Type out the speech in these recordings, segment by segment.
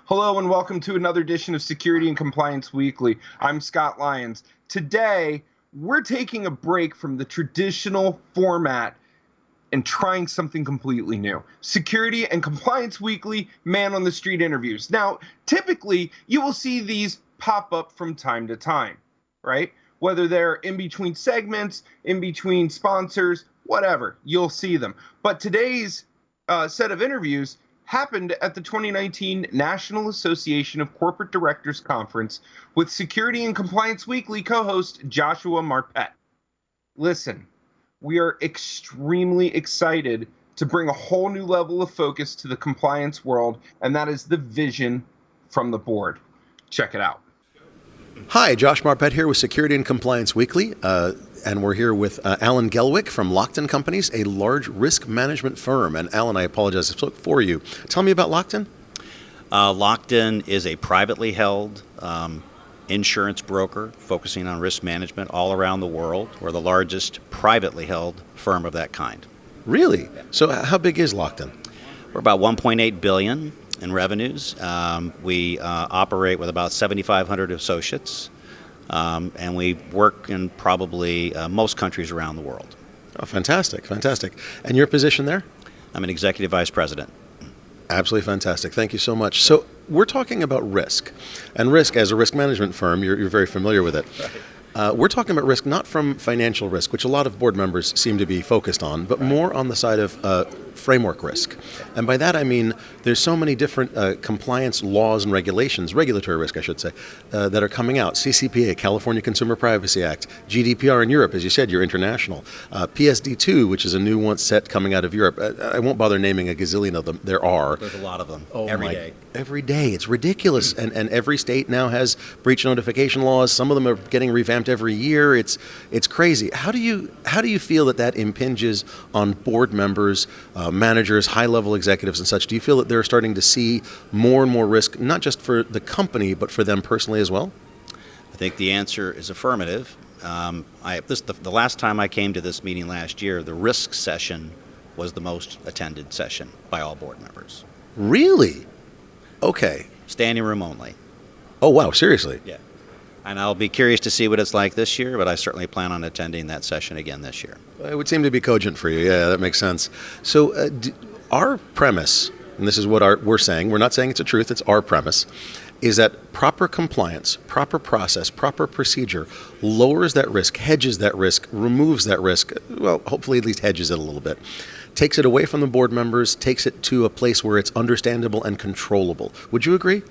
Hello and welcome to another edition of Security and Compliance Weekly. I'm Scott Lyons. Today, we're taking a break from the traditional format and trying something completely new. Security and Compliance Weekly Man on the Street interviews. Now, typically, you will see these pop up from time to time, right? Whether they're in between segments, in between sponsors, whatever, you'll see them. But today's set of interviews happened at the 2019 National Association of Corporate Directors Conference with Security and Compliance Weekly co-host Joshua Marpet. Listen, we are extremely excited to bring a whole new level of focus to the compliance world, and that is the vision from the board. Check it out. Hi, Josh Marpet here with Security and Compliance Weekly, and we're here with Alan Gelwick from Lockton Companies, a large risk management firm. And Alan, I apologize, I spoke for you. Tell me about Lockton. Lockton is a privately held insurance broker focusing on risk management all around the world. We're the largest privately held firm of that kind. Really? So how big is Lockton? We're about $1.8 billion in revenues. We operate with about 7,500 associates, and we work in probably most countries around the world. Oh, fantastic, fantastic. And your position there? I'm an executive vice president. Absolutely fantastic. Thank you so much. So we're talking about risk. And risk, as a risk management firm, you're very familiar with it. Right. We're talking about risk not from financial risk, which a lot of board members seem to be focused on, but more on the side of framework risk. And by that I mean there's so many different compliance laws and regulations, regulatory risk I should say, that are coming out. CCPA, California Consumer Privacy Act, GDPR in Europe, as you said, you're international. PSD2, which is a new one set coming out of Europe. I won't bother naming a gazillion of them. There are. There's a lot of them every day. Every day. It's ridiculous. And every state now has breach notification laws. Some of them are getting revamped every year. It's crazy. How do you feel that impinges on board members, managers, high-level executives and such? Do you feel that they're starting to see more and more risk, not just for the company, but for them personally as well? I think the answer is affirmative. The last time I came to this meeting last year, the risk session was the most attended session by all board members. Really? Okay. Standing room only. Oh, wow. Seriously? Yeah. And I'll be curious to see what it's like this year, but I certainly plan on attending that session again this year. It would seem to be cogent for you. Yeah, that makes sense. So our premise, and this is what we're saying, we're not saying it's a truth, it's our premise, is that proper compliance, proper process, proper procedure lowers that risk, hedges that risk, removes that risk, well, hopefully at least hedges it a little bit, takes it away from the board members, takes it to a place where it's understandable and controllable. Would you agree?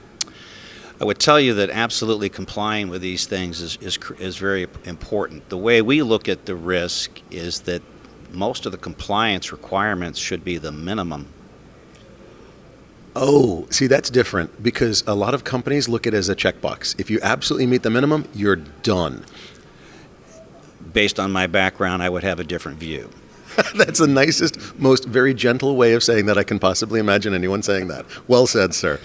I would tell you that absolutely complying with these things is very important. The way we look at the risk is that most of the compliance requirements should be the minimum. Oh, see, that's different because a lot of companies look at it as a checkbox. If you absolutely meet the minimum, you're done. Based on my background, I would have a different view. That's the nicest, most very gentle way of saying that I can possibly imagine anyone saying that. Well said, sir.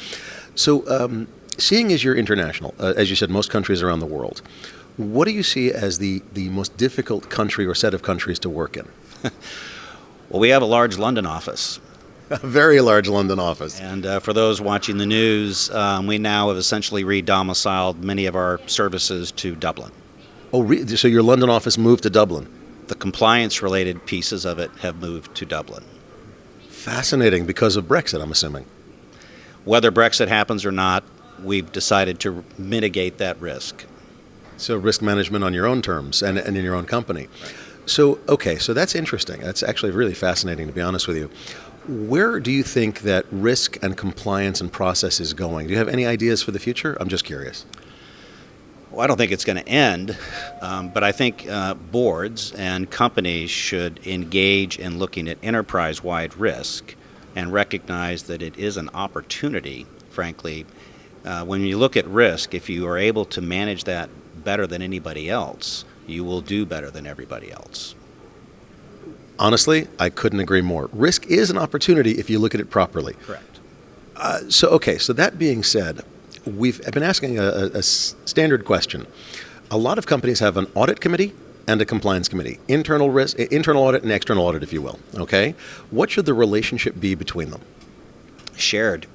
So, seeing as you're international, as you said, most countries around the world, what do you see as the most difficult country or set of countries to work in? Well, we have a large London office. A very large London office. And for those watching the news, we now have essentially re-domiciled many of our services to Dublin. Oh, so your London office moved to Dublin? The compliance-related pieces of it have moved to Dublin. Fascinating, because of Brexit, I'm assuming. Whether Brexit happens or not, we've decided to mitigate that risk. So risk management on your own terms and in your own company. Right. So, okay, so that's interesting. That's actually really fascinating, to be honest with you. Where do you think that risk and compliance and process is going? Do you have any ideas for the future? I'm just curious. Well, I don't think it's going to end, but I think boards and companies should engage in looking at enterprise-wide risk and recognize that it is an opportunity, frankly. When you look at risk, if you are able to manage that better than anybody else, you will do better than everybody else. Honestly, I couldn't agree more. Risk is an opportunity if you look at it properly. Correct. So that being said, I've been asking a standard question. A lot of companies have an audit committee and a compliance committee, internal audit and external audit, if you will. Okay, what should the relationship be between them? Shared.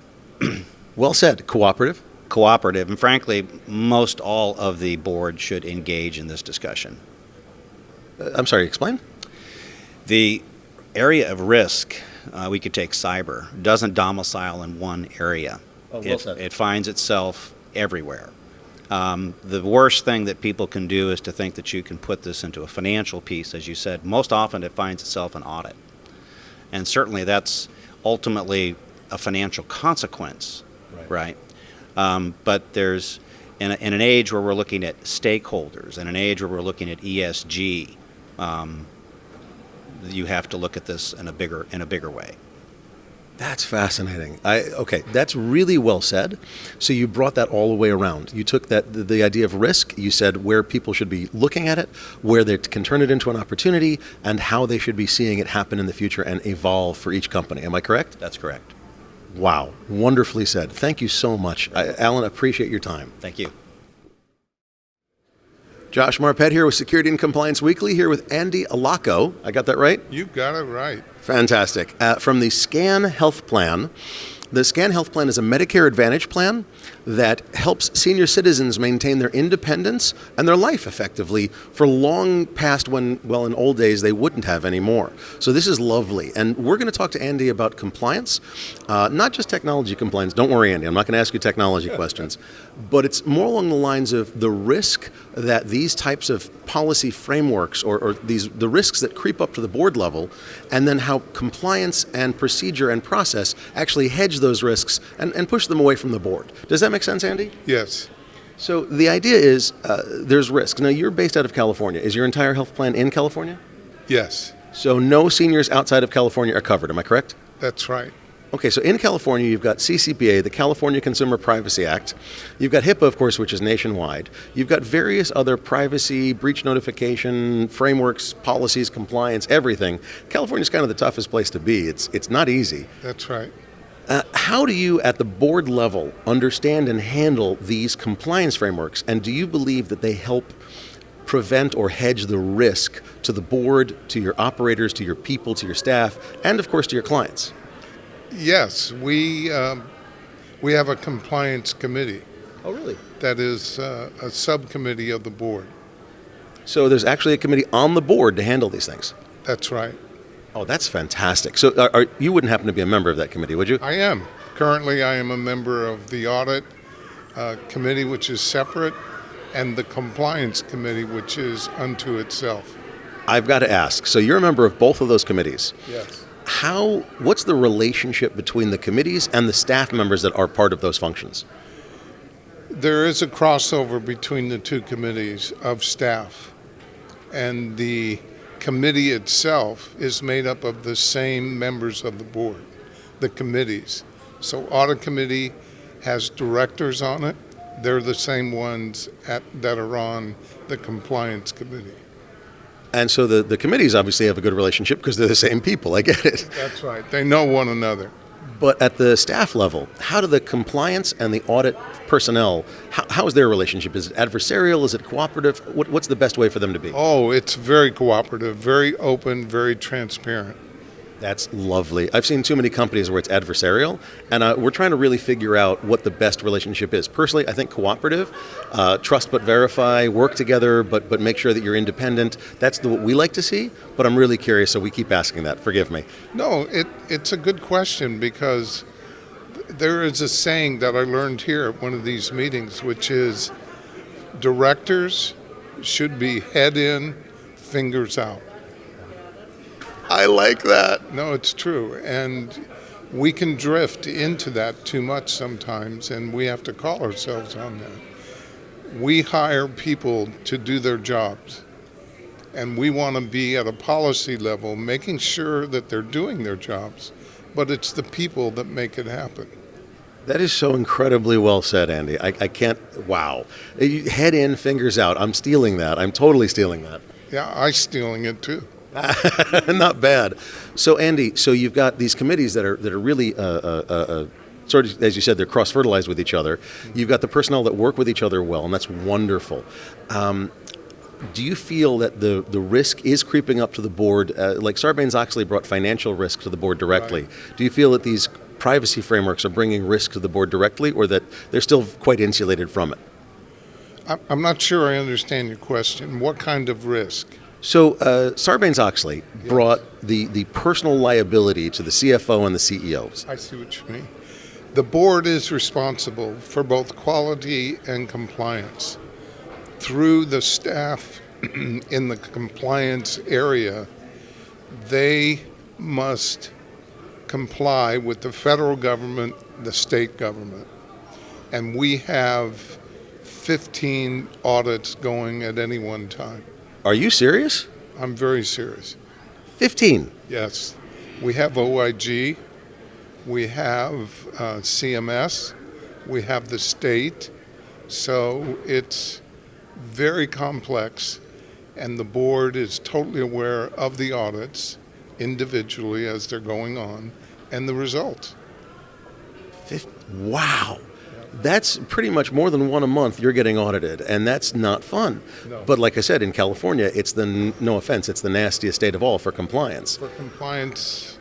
Well said. Cooperative? Cooperative, and frankly, most all of the board should engage in this discussion. I'm sorry, explain? The area of risk, we could take cyber, doesn't domicile in one area. Oh, well said. It finds itself everywhere. The worst thing that people can do is to think that you can put this into a financial piece. As you said, most often it finds itself in audit. And certainly that's ultimately a financial consequence, right? But there's, in an age where we're looking at stakeholders, in an age where we're looking at ESG, you have to look at this in a bigger way. That's fascinating. Okay, that's really well said. So you brought that all the way around. You took the idea of risk, you said where people should be looking at it, where they can turn it into an opportunity, and how they should be seeing it happen in the future and evolve for each company. Am I correct? That's correct. Wow, wonderfully said. Thank you so much. Alan, appreciate your time. Thank you. Josh Marpet here with Security and Compliance Weekly, here with Andy Alaco. I got that right? You got it right. Fantastic. From the SCAN Health Plan. The SCAN Health Plan is a Medicare Advantage plan that helps senior citizens maintain their independence and their life effectively for long past when, well, in old days, they wouldn't have anymore. So this is lovely. And we're going to talk to Andy about compliance, not just technology compliance. Don't worry, Andy, I'm not going to ask you technology questions, but it's more along the lines of the risk that these types of policy frameworks or the risks that creep up to the board level, and then how compliance and procedure and process actually hedge those risks and push them away from the board. Does that make sense, Andy? Yes. So the idea is there's risks. Now, you're based out of California. Is your entire health plan in California? Yes. So no seniors outside of California are covered. Am I correct? That's right. Okay, so in California, you've got CCPA, the California Consumer Privacy Act. You've got HIPAA, of course, which is nationwide. You've got various other privacy, breach notification, frameworks, policies, compliance, everything. California's kind of the toughest place to be. It's not easy. That's right. How do you, at the board level, understand and handle these compliance frameworks? And do you believe that they help prevent or hedge the risk to the board, to your operators, to your people, to your staff, and of course to your clients? Yes, we have a compliance committee. Oh, really? That is a subcommittee of the board. So there's actually a committee on the board to handle these things? That's right. Oh, that's fantastic. So you wouldn't happen to be a member of that committee, would you? I am. Currently, I am a member of the audit committee, which is separate, and the compliance committee, which is unto itself. I've got to ask. So you're a member of both of those committees. Yes. What's the relationship between the committees and the staff members that are part of those functions? There is a crossover between the two committees of staff, and the committee itself is made up of the same members of the board, the committees. So audit committee has directors on it. They're the same ones that are on the compliance committee. And so the committees obviously have a good relationship because they're the same people. I get it. That's right. They know one another. But at the staff level, how do the compliance and the audit personnel, how is their relationship? Is it adversarial? Is it cooperative? What's the best way for them to be? Oh, it's very cooperative, very open, very transparent. That's lovely. I've seen too many companies where it's adversarial, and we're trying to really figure out what the best relationship is. Personally, I think cooperative, trust but verify, work together, but make sure that you're independent. That's what we like to see, but I'm really curious, so we keep asking that. Forgive me. No, it's a good question, because there is a saying that I learned here at one of these meetings, which is directors should be head in, fingers out. I like that. No, it's true. And we can drift into that too much sometimes, and we have to call ourselves on that. We hire people to do their jobs, and we want to be at a policy level making sure that they're doing their jobs, but it's the people that make it happen. That is so incredibly well said, Andy. I can't, wow. Head in, fingers out. I'm stealing that. I'm totally stealing that. Yeah, I'm stealing it too. Not bad. So, Andy, you've got these committees that are really sort of, as you said, they're cross-fertilized with each other. You've got the personnel that work with each other well, and that's wonderful. Do you feel that the risk is creeping up to the board? Like Sarbanes-Oxley brought financial risk to the board directly. Right. Do you feel that these privacy frameworks are bringing risk to the board directly, or that they're still quite insulated from it? I'm not sure I understand your question. What kind of risk? So Sarbanes-Oxley brought the personal liability to the CFO and the CEOs. I see what you mean. The board is responsible for both quality and compliance. Through the staff in the compliance area, they must comply with the federal government, the state government. And we have 15 audits going at any one time. Are you serious? I'm very serious. 15? Yes. We have OIG, we have CMS, we have the state. So it's very complex, and the board is totally aware of the audits individually as they're going on and the results. Wow. That's pretty much more than one a month you're getting audited, and that's not fun. No. But like I said, in California, it's no offense, it's the nastiest state of all for compliance. For compliance,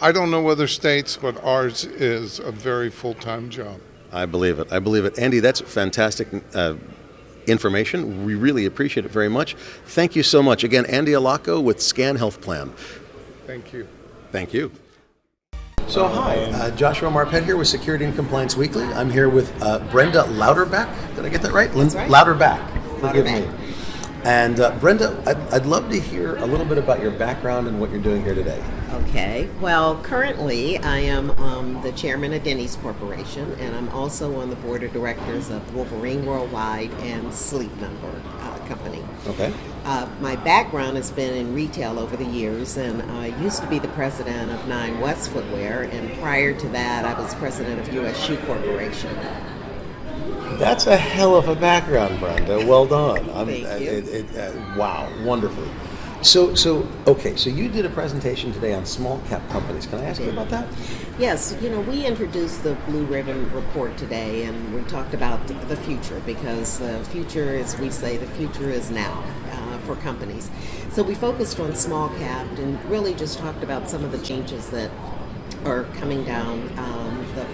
I don't know other states, but ours is a very full-time job. I believe it. I believe it. Andy, that's fantastic information. We really appreciate it very much. Thank you so much. Again, Andy Alaco with Scan Health Plan. Thank you. Thank you. So hi, Joshua Marpet here with Security and Compliance Weekly. I'm here with Brenda Louderback. Did I get that right? That's right. Louderback. Forgive Louderback. me. And Brenda, I'd love to hear a little bit about your background and what you're doing here today. Okay. Well, currently I am the chairman of Denny's Corporation, and I'm also on the board of directors of Wolverine Worldwide and Sleep Number Company. Okay. My background has been in retail over the years, and I used to be the president of 9 West Footwear, and prior to that I was president of U.S. Shoe Corporation. That's a hell of a background, Brenda. Well done. Thank you. Wow, wonderful. So you did a presentation today on small cap companies. Can I ask you about that? Yes, we introduced the Blue Ribbon Report today, and we talked about the future, because the future, as we say, the future is now for companies. So we focused on small cap and really just talked about some of the changes that are coming down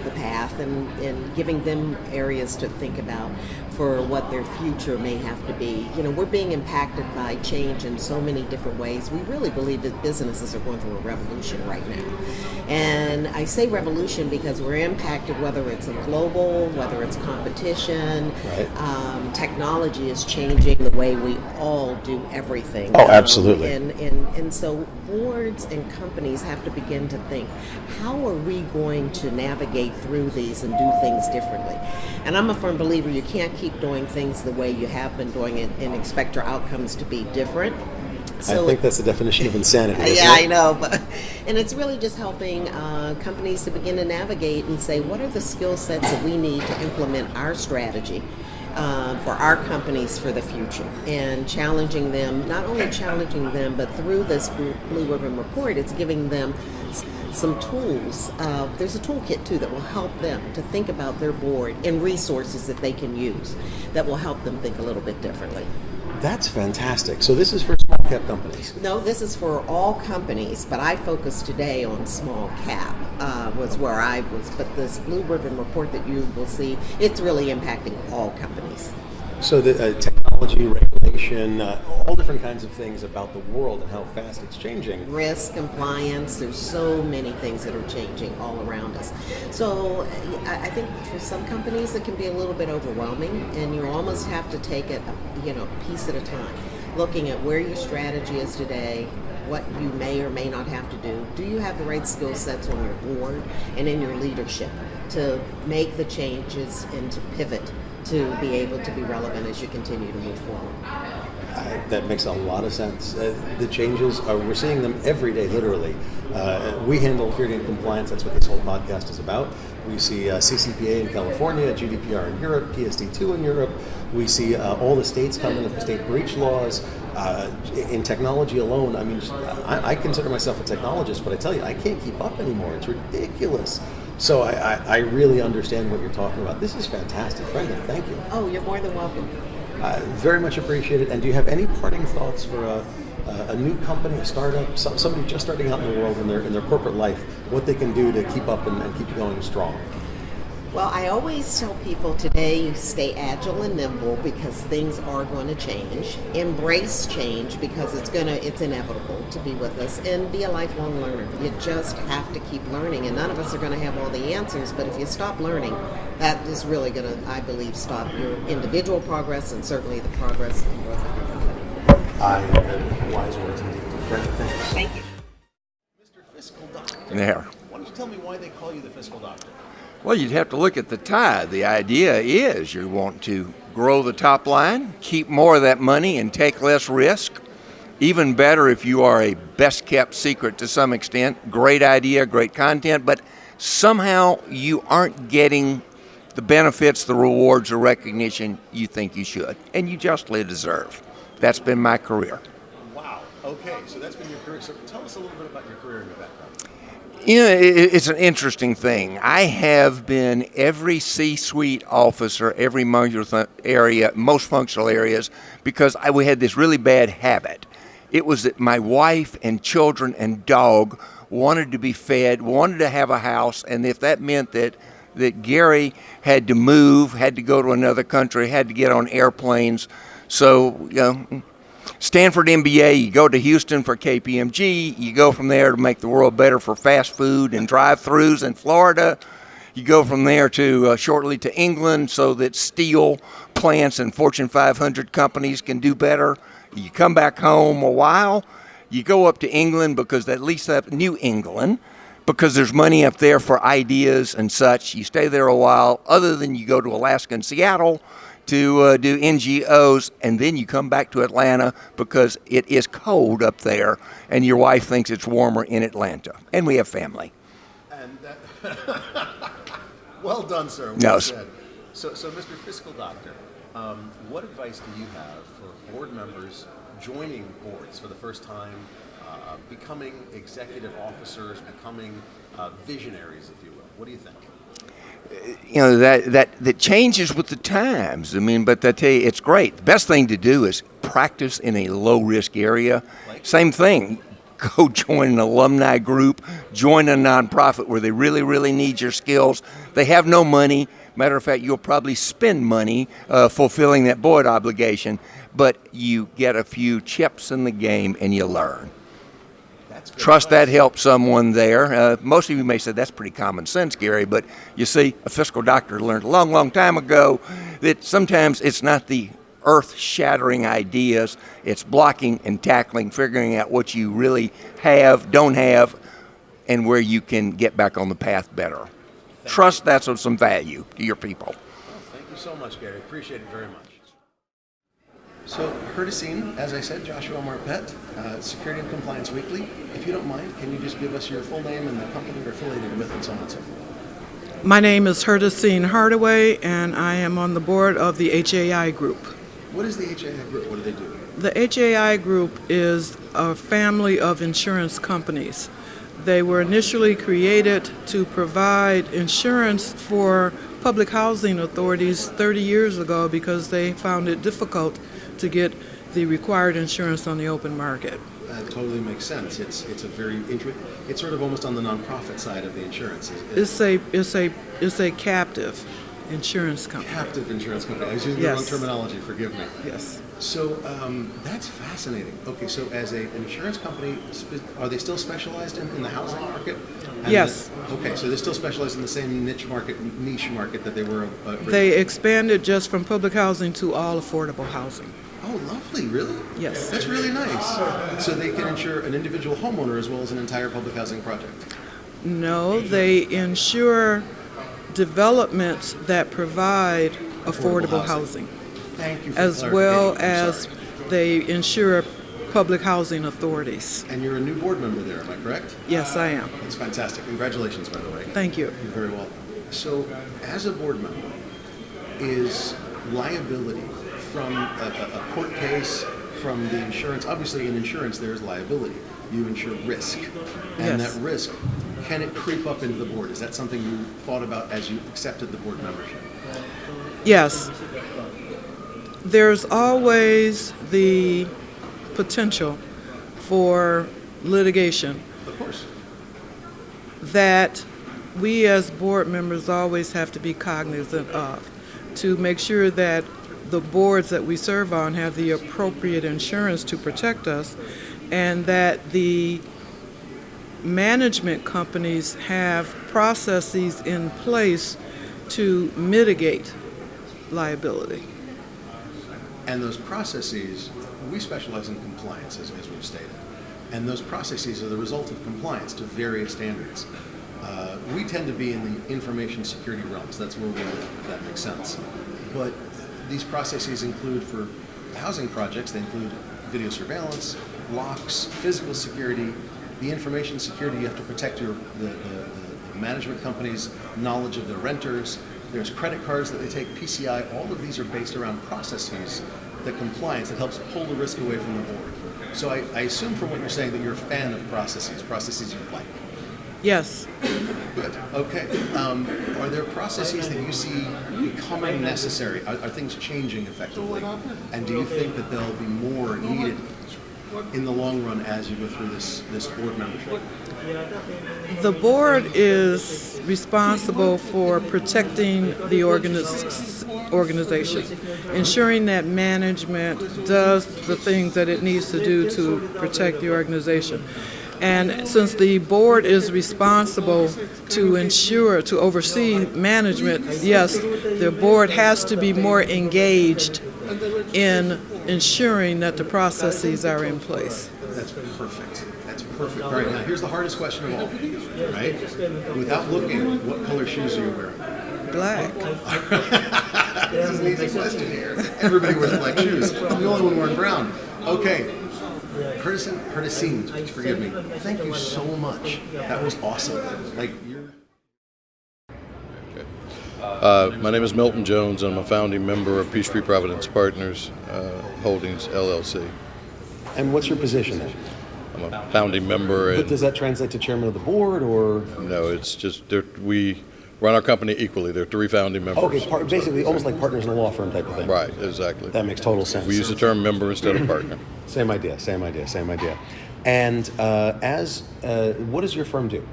the path, and giving them areas to think about for what their future may have to be. We're being impacted by change in so many different ways. We really believe that businesses are going through a revolution right now. And I say revolution because we're impacted, whether it's a global, whether it's competition. Right. Technology is changing the way we all do everything. Oh, absolutely. And so boards and companies have to begin to think, how are we going to navigate through these and do things differently? And I'm a firm believer you can't keep doing things the way you have been doing it and expect your outcomes to be different. So I think that's the definition of insanity. Isn't yeah, it? I know. And it's really just helping companies to begin to navigate and say, what are the skill sets that we need to implement our strategy for our companies for the future, and challenging them, not only challenging them, but through this Blue Ribbon Report, it's giving them some tools. There's a toolkit too that will help them to think about their board and resources that they can use that will help them think a little bit differently. That's fantastic. So this is for small cap companies? No, this is for all companies, but I focused today on small cap, was where I was. But this Blue Ribbon Report that you will see, it's really impacting all companies. So the technology, regulation, all different kinds of things about the world and how fast it's changing. Risk, compliance, there's so many things that are changing all around us. So I think for some companies it can be a little bit overwhelming, and you almost have to take it, piece at a time. Looking at where your strategy is today, what you may or may not have to do. Do you have the right skill sets on your board and in your leadership to make the changes and to pivot to be able to be relevant as you continue to move forward? That makes a lot of sense. The changes, we're seeing them every day, literally. We handle security and compliance. That's what this whole podcast is about. We see CCPA in California, GDPR in Europe, PSD2 in Europe. We see all the states coming up with state breach laws. In technology alone, I consider myself a technologist, but I tell you, I can't keep up anymore. It's ridiculous. So I really understand what you're talking about. This is fantastic. Brenda, thank you. Oh, you're more than welcome. Very much appreciated. And do you have any parting thoughts for a new company, a startup, somebody just starting out in the world in their corporate life, what they can do to keep up and keep going strong? Well, I always tell people today, you stay agile and nimble because things are going to change. Embrace change because it's inevitable to be with us, and be a lifelong learner. You just have to keep learning, and none of us are going to have all the answers, but if you stop learning, that is really going to, I believe, stop your individual progress and certainly the progress and growth of your company. Wise words indeed. Brenda, thanks. Thank you. Mr. Fiscal Doctor. There. Why don't you tell me why they call you the Fiscal Doctor? Well, you'd have to look at the tie. The idea is you want to grow the top line, keep more of that money, and take less risk. Even better if you are a best-kept secret to some extent. Great idea, great content, but somehow you aren't getting the benefits, the rewards, or recognition you think you should, and you justly deserve. That's been my career. Wow. Okay, so that's been your career. So tell us a little bit about your career and your background. You know, it's an interesting thing. I have been every C-suite officer, every most functional areas, because we had this really bad habit. It was that my wife and children and dog wanted to be fed, wanted to have a house, and if that meant that Gary had to move, had to go to another country, had to get on airplanes. So, Stanford MBA, you go to Houston for KPMG, you go from there to make the world better for fast food and drive-thrus in Florida. You go from there to shortly to England so that steel plants and Fortune 500 companies can do better. You come back home a while, you go up to England because at least that New England, because there's money up there for ideas and such. You stay there a while, other than you go to Alaska and Seattle to do NGOs, and then you come back to Atlanta because it is cold up there, and your wife thinks it's warmer in Atlanta. And we have family. And that well done, sir. Well No. said. So, Mr. Fiscal Doctor, what advice do you have for board members joining boards for the first time, becoming executive officers, becoming visionaries, if you will? What do you think? You know, that changes with the times. I mean, but I tell you, it's great. The best thing to do is practice in a low-risk area. Same thing. Go join an alumni group, join a nonprofit where they really, really need your skills. They have no money. Matter of fact, you'll probably spend money fulfilling that board obligation, but you get a few chips in the game and you learn. Trust that helps someone there. Most of you may say that's pretty common sense, Gary, but you see, a fiscal doctor learned a long, long time ago that sometimes it's not the earth-shattering ideas, it's blocking and tackling, figuring out what you really have, don't have, and where you can get back on the path better. Trust that's of some value to your people. Well, thank you so much, Gary. Appreciate it very much. So, Essene, as I said, Joshua Marpet, Security and Compliance Weekly. If you don't mind, can you just give us your full name and the company you're affiliated with and so on and so forth? My name is Essene Hardaway, and I am on the board of the HAI Group. What is the HAI Group? What do they do? The HAI Group is a family of insurance companies. They were initially created to provide insurance for public housing authorities 30 years ago because they found it difficult to get the required insurance on the open market. That totally makes sense. It's a very it's sort of almost on the nonprofit side of the insurance. It's a captive insurance company. Captive insurance company. I was using the wrong terminology. Forgive me. Yes. So that's fascinating. Okay, so as an insurance company, are they still specialized in the housing market? And yes. Okay, so they're still specialized in the same niche market that they were. They expanded just from public housing to all affordable housing. Oh, lovely! Really? Yes. That's really nice. So they can insure an individual homeowner as well as an entire public housing project. No, they insure developments that provide affordable housing. Thank you for as well as they insure public housing authorities. And you're a new board member there, am I correct? Yes, I am. That's fantastic. Congratulations, by the way. Thank you. You're very welcome. So, as a board member, is liability from a court case, from the insurance, obviously in insurance there's liability. You insure risk. And yes. That risk, can it creep up into the board? Is that something you thought about as you accepted the board membership? Yes. There's always the potential for litigation. Of course. That we as board members always have to be cognizant of, to make sure that the boards that we serve on have the appropriate insurance to protect us, and that the management companies have processes in place to mitigate liability. And those processes, we specialize in compliance, as we've stated. And those processes are the result of compliance to various standards. We tend to be in the information security realms. That's where we live, if that makes sense. But these processes include, for housing projects, they include video surveillance, locks, physical security, the information security. You have to protect the management company's knowledge of their renters. There's credit cards that they take, PCI. All of these are based around processes that compliance that helps pull the risk away from the board. So I assume from what you're saying that you're a fan of processes you like. Yes. Good. Okay. Are there processes that you see becoming necessary? Are things changing effectively? And do you think that there'll be more needed in the long run as you go through this board membership? The board is responsible for protecting the organization, ensuring that management does the things that it needs to do to protect the organization. And since the board is responsible to oversee management, yes, the board has to be more engaged in ensuring that the processes are in place. That's perfect. That's perfect. All right, now here's the hardest question of all, right? Without looking, what color shoes are you wearing? Black. This is an easy question here. Everybody wears black shoes. I'm the only one wearing brown. Okay. Curtisine, forgive me. Thank you so much. That was awesome. Like you're. My name is Milton Jones. I'm a founding member of Peachtree Providence Partners Holdings, LLC. And what's your position then? I'm a founding member. But does that translate to chairman of the board, or? No, it's just we run our company equally. There are three founding members. Okay, basically almost like partners in a law firm type of thing. Right, exactly. That makes total sense. We use the term member instead of partner. Same idea. And what does your firm do?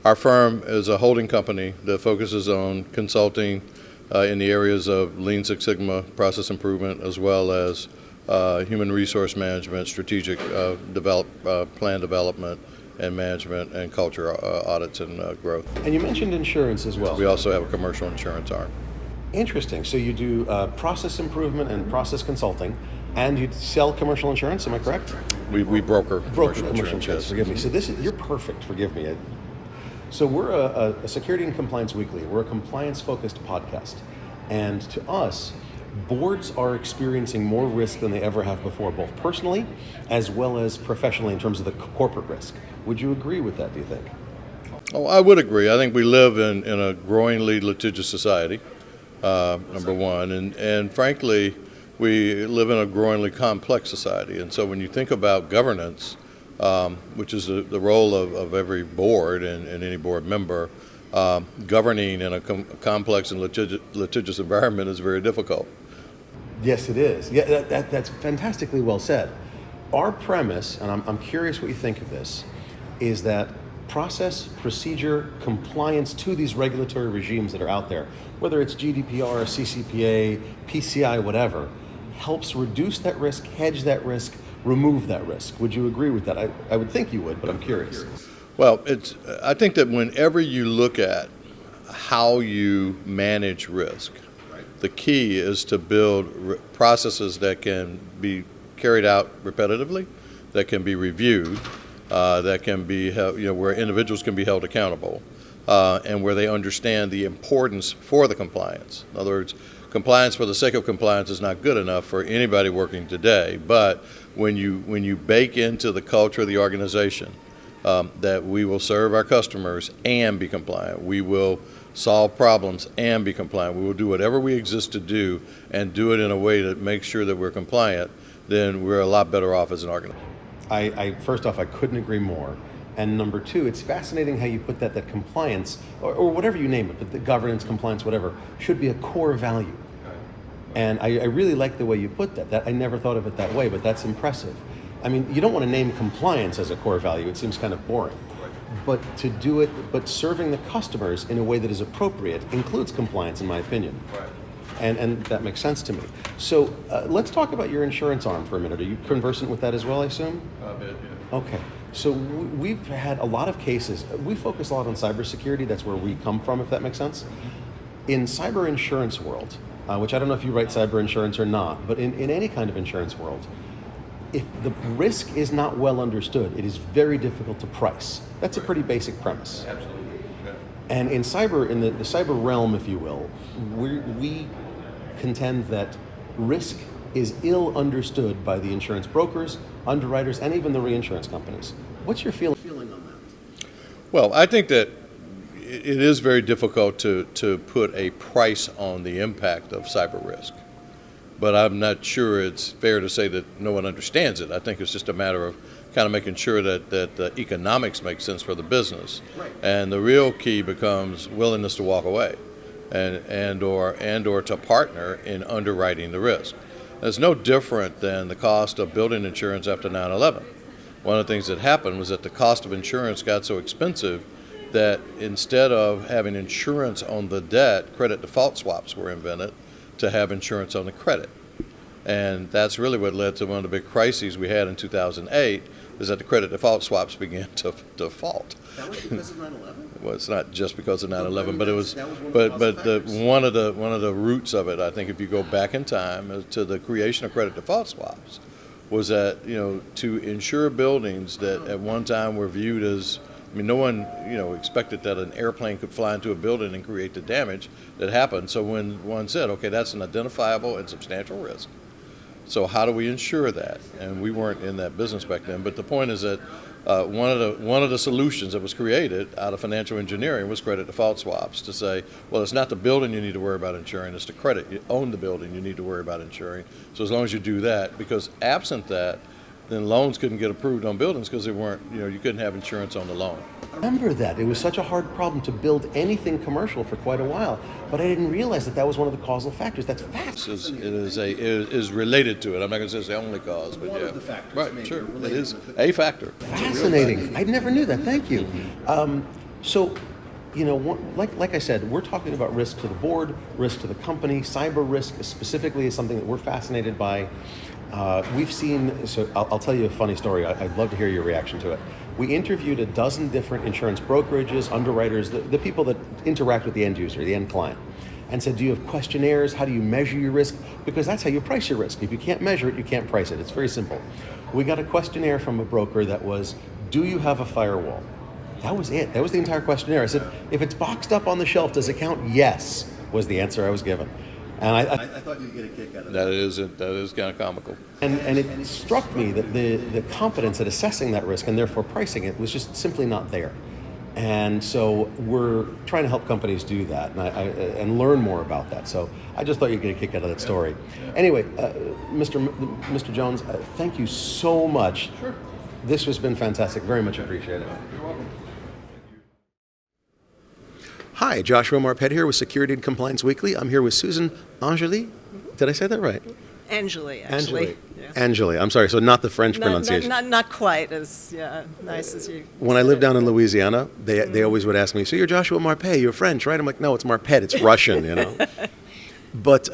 Our firm is a holding company that focuses on consulting in the areas of Lean Six Sigma, process improvement, as well as human resource management, strategic plan development and management, and culture audits and growth. And you mentioned insurance as well. We also have a commercial insurance arm. Interesting. So you do process improvement and process consulting, and you sell commercial insurance, am I correct? We broker commercial insurance. Yes. Forgive me. So you're perfect, forgive me. So we're a Security and Compliance Weekly. We're a compliance-focused podcast. And to us, boards are experiencing more risk than they ever have before, both personally as well as professionally in terms of the corporate risk. Would you agree with that, do you think? Oh, I would agree. I think we live in a growingly litigious society, number one. And frankly, we live in a growingly complex society. And so when you think about governance, which is the role of every board and any board member, governing in a complex and litigious environment is very difficult. Yes, it is. Yeah, that's fantastically well said. Our premise, and I'm curious what you think of this, is that process, procedure, compliance to these regulatory regimes that are out there, whether it's GDPR, CCPA, PCI, whatever, helps reduce that risk, hedge that risk, remove that risk. Would you agree with that? I would think you would, but I'm curious. Well, I think that whenever you look at how you manage risk, the key is to build processes that can be carried out repetitively, that can be reviewed, that can be held, where individuals can be held accountable, and where they understand the importance for the compliance. In other words, compliance for the sake of compliance is not good enough for anybody working today. But when you bake into the culture of the organization that we will serve our customers and be compliant, we will solve problems and be compliant, we will do whatever we exist to do and do it in a way that makes sure that we're compliant, then we're a lot better off as an organization. First off, I couldn't agree more. And number two, it's fascinating how you put that compliance, or whatever you name it, but the governance, compliance, whatever, should be a core value. And I really like the way you put that. I never thought of it that way, but that's impressive. I mean, you don't want to name compliance as a core value. It seems kind of boring. But to do it, but serving the customers in a way that is appropriate includes compliance, in my opinion. Right. And that makes sense to me. So let's talk about your insurance arm for a minute. Are you conversant with that as well, I assume? A bit, yeah. Okay. So we've had a lot of cases. We focus a lot on cybersecurity. That's where we come from, if that makes sense. In cyber insurance world, which I don't know if you write cyber insurance or not, but in any kind of insurance world, if the risk is not well understood, it is very difficult to price. That's a pretty basic premise. Absolutely. Yeah. And in cyber, in the cyber realm, if you will, we contend that risk is ill understood by the insurance brokers, underwriters, and even the reinsurance companies. What's your feeling on that? Well, I think that it is very difficult to put a price on the impact of cyber risk. But I'm not sure it's fair to say that no one understands it. I think it's just a matter of kind of making sure that the economics make sense for the business. Right. And the real key becomes willingness to walk away and or to partner in underwriting the risk. It's no different than the cost of building insurance after 9/11. One of the things that happened was that the cost of insurance got so expensive that instead of having insurance on the debt, credit default swaps were invented to have insurance on the credit. And that's really what led to one of the big crises we had in 2008, is that the credit default swaps began to default. That was because of 9/11? Well, it's not just because of 9/11, but it was, one of the roots of it, I think, if you go back in time to the creation of credit default swaps, was that, to insure buildings that at one time were viewed as, no one, expected that an airplane could fly into a building and create the damage that happened. So when one said, okay, that's an identifiable and substantial risk, so how do we insure that? And we weren't in that business back then. But the point is that one of the solutions that was created out of financial engineering was credit default swaps, to say, well, it's not the building you need to worry about insuring, it's the credit. You own the building, you need to worry about insuring. So as long as you do that, because absent that, then loans couldn't get approved on buildings because they weren't, you couldn't have insurance on the loan. I remember that. It was such a hard problem to build anything commercial for quite a while, but I didn't realize that was one of the causal factors. That's fascinating. It is related to it. I'm not going to say it's the only cause, but one yeah. of the factors. Right, sure. It is a factor. Fascinating. I never knew that. Thank you. So, like I said, we're talking about risk to the board, risk to the company. Cyber risk specifically is something that we're fascinated by. We've seen, so I'll tell you a funny story. I'd love to hear your reaction to it. We interviewed a dozen different insurance brokerages, underwriters, the people that interact with the end user, the end client, and said, do you have questionnaires? How do you measure your risk? Because that's how you price your risk. If you can't measure it, you can't price it. It's very simple. We got a questionnaire from a broker that was, do you have a firewall? That was it. That was the entire questionnaire. I said, if it's boxed up on the shelf, does it count? Yes, was the answer I was given. And I thought you'd get a kick out of that. That is kind of comical. And it struck me that the competence at assessing that risk and therefore pricing it was just simply not there. And so we're trying to help companies do that and learn more about that. So I just thought you'd get a kick out of that story. Anyway, Mr. Jones, thank you so much. Sure. This has been fantastic. Very much appreciated. You're welcome. Hi, Joshua Marpet here with Security and Compliance Weekly. I'm here with Susan Angeli. Did I say that right? Angeli, actually. Angeli. I'm sorry, so not the French pronunciation. Not quite as nice as you. When I lived down in Louisiana, they always would ask me, so you're Joshua Marpet, you're French, right? I'm like, no, it's Marpet, it's Russian, But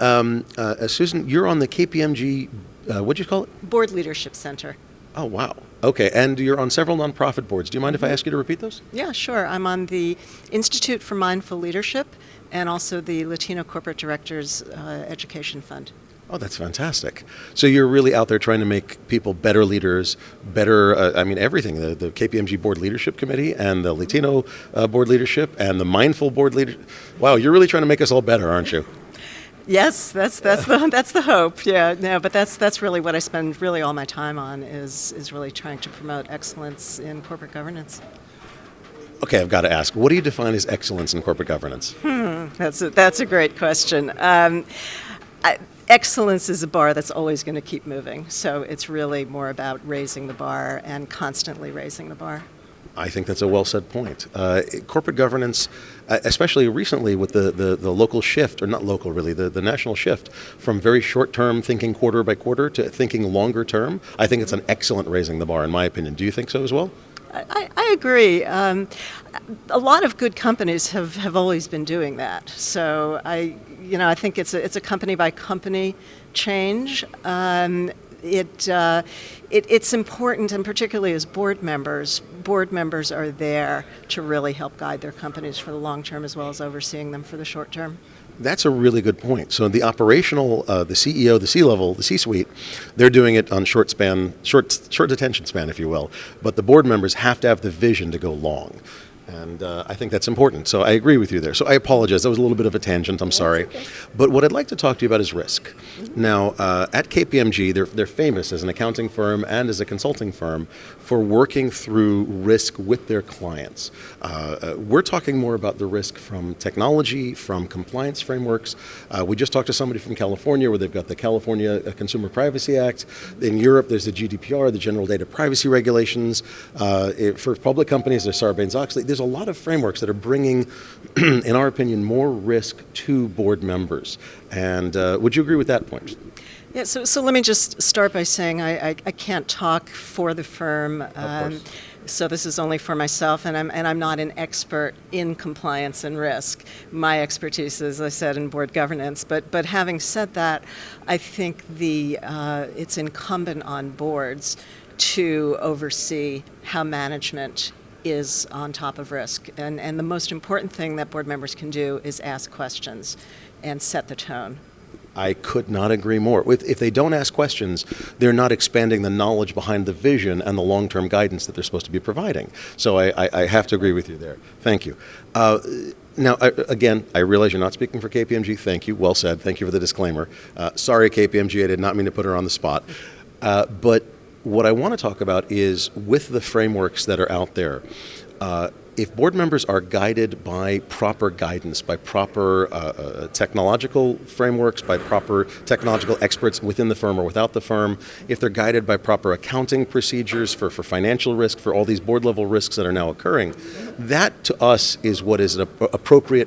Susan, you're on the KPMG, what'd you call it? Board Leadership Center. Oh, wow. Okay, and you're on several nonprofit boards. Do you mind if I ask you to repeat those? Yeah, sure. I'm on the Institute for Mindful Leadership and also the Latino Corporate Directors Education Fund. Oh, that's fantastic. So you're really out there trying to make people better leaders, better, everything. The KPMG Board Leadership Committee and the Latino Board Leadership and the Mindful Board Leadership. Wow, you're really trying to make us all better, aren't you? Yes, that's the hope. Yeah, no, but that's really what I spend really all my time on is really trying to promote excellence in corporate governance. Okay, I've got to ask, what do you define as excellence in corporate governance? That's a great question. Excellence is a bar that's always going to keep moving. So it's really more about raising the bar and constantly raising the bar. I think that's a well-said point. Corporate governance, especially recently with the local shift, or not local really, the national shift from very short-term thinking quarter by quarter to thinking longer term, I think it's an excellent raising the bar, in my opinion. Do you think so as well? I agree. A lot of good companies have always been doing that. So I think it's a company by company change. It's important, and particularly as board members are there to really help guide their companies for the long term as well as overseeing them for the short term. That's a really good point. So the operational, the CEO, the C-level, the C-suite, they're doing it on short attention span, if you will. But the board members have to have the vision to go long. And I think that's important. So I agree with you there. So I apologize. That was a little bit of a tangent. I'm sorry. Okay. But what I'd like to talk to you about is risk. Now, at KPMG, they're famous as an accounting firm and as a consulting firm for working through risk with their clients. We're talking more about the risk from technology, from compliance frameworks. We just talked to somebody from California where they've got the California Consumer Privacy Act. In Europe, there's the GDPR, the General Data Privacy Regulations. For public companies, there's Sarbanes-Oxley. There's a lot of frameworks that are bringing, in our opinion, more risk to board members. And would you agree with that point? Yeah, so let me just start by saying I can't talk for the firm. Of course. So this is only for myself, and I'm not an expert in compliance and risk. My expertise is, as I said, in board governance. But having said that, I think it's incumbent on boards to oversee how management is on top of risk. And the most important thing that board members can do is ask questions and set the tone. I could not agree more. If they don't ask questions, they're not expanding the knowledge behind the vision and the long-term guidance that they're supposed to be providing. So I have to agree with you there. Thank you. Now, again, I realize you're not speaking for KPMG. Thank you. Well said. Thank you for the disclaimer. Sorry, KPMG. I did not mean to put her on the spot. But what I want to talk about is with the frameworks that are out there, if board members are guided by proper guidance, by proper technological frameworks, by proper technological experts within the firm or without the firm, if they're guided by proper accounting procedures for financial risk, for all these board level risks that are now occurring, that to us is what is an appropriate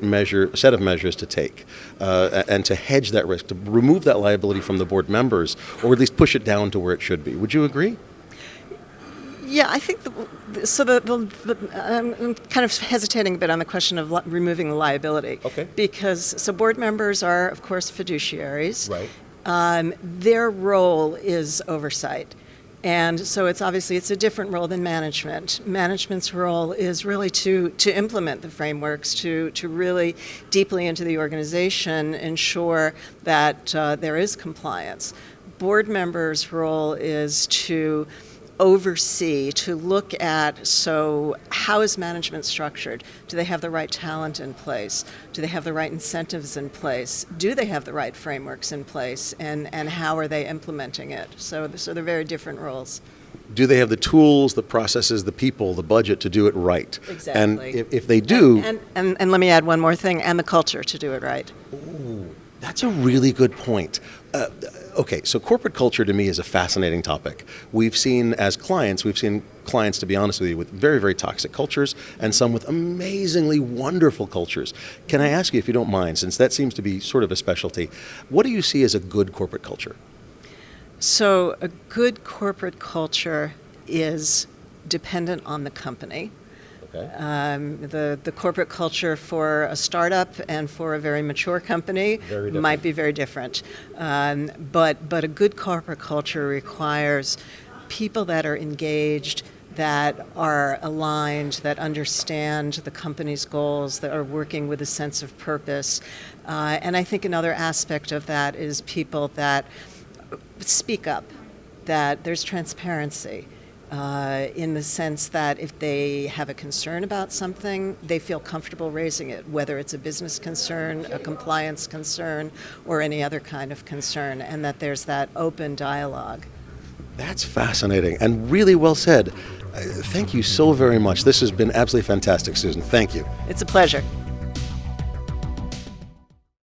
set of measures to take and to hedge that risk, to remove that liability from the board members, or at least push it down to where it should be. Would you agree? Yeah, I think I'm kind of hesitating a bit on the question of removing the liability. Okay. Because board members are, of course, fiduciaries. Right. Their role is oversight. And so it's a different role than management. Management's role is really to implement the frameworks, to really deeply into the organization ensure that there is compliance. Board members' role is to oversee, to look at, so how is management structured? Do they have the right talent in place? Do they have the right incentives in place? Do they have the right frameworks in place? And how are they implementing it? So they're very different roles. Do they have the tools, the processes, the people, the budget to do it right? Exactly. And if they do... And let me add one more thing, and the culture to do it right. Ooh, that's a really good point. Okay, so corporate culture to me is a fascinating topic. We've seen clients, to be honest with you, with very, very toxic cultures and some with amazingly wonderful cultures. Can I ask you, if you don't mind, since that seems to be sort of a specialty, what do you see as a good corporate culture? So a good corporate culture is dependent on the company. Okay. The corporate culture for a startup and for a very mature company might be very different. But a good corporate culture requires people that are engaged, that are aligned, that understand the company's goals, that are working with a sense of purpose. And I think another aspect of that is people that speak up, that there's transparency. In the sense that if they have a concern about something, they feel comfortable raising it, whether it's a business concern, a compliance concern, or any other kind of concern, and that there's that open dialogue. That's fascinating and really well said. Thank you so very much. This has been absolutely fantastic, Susan. Thank you. It's a pleasure.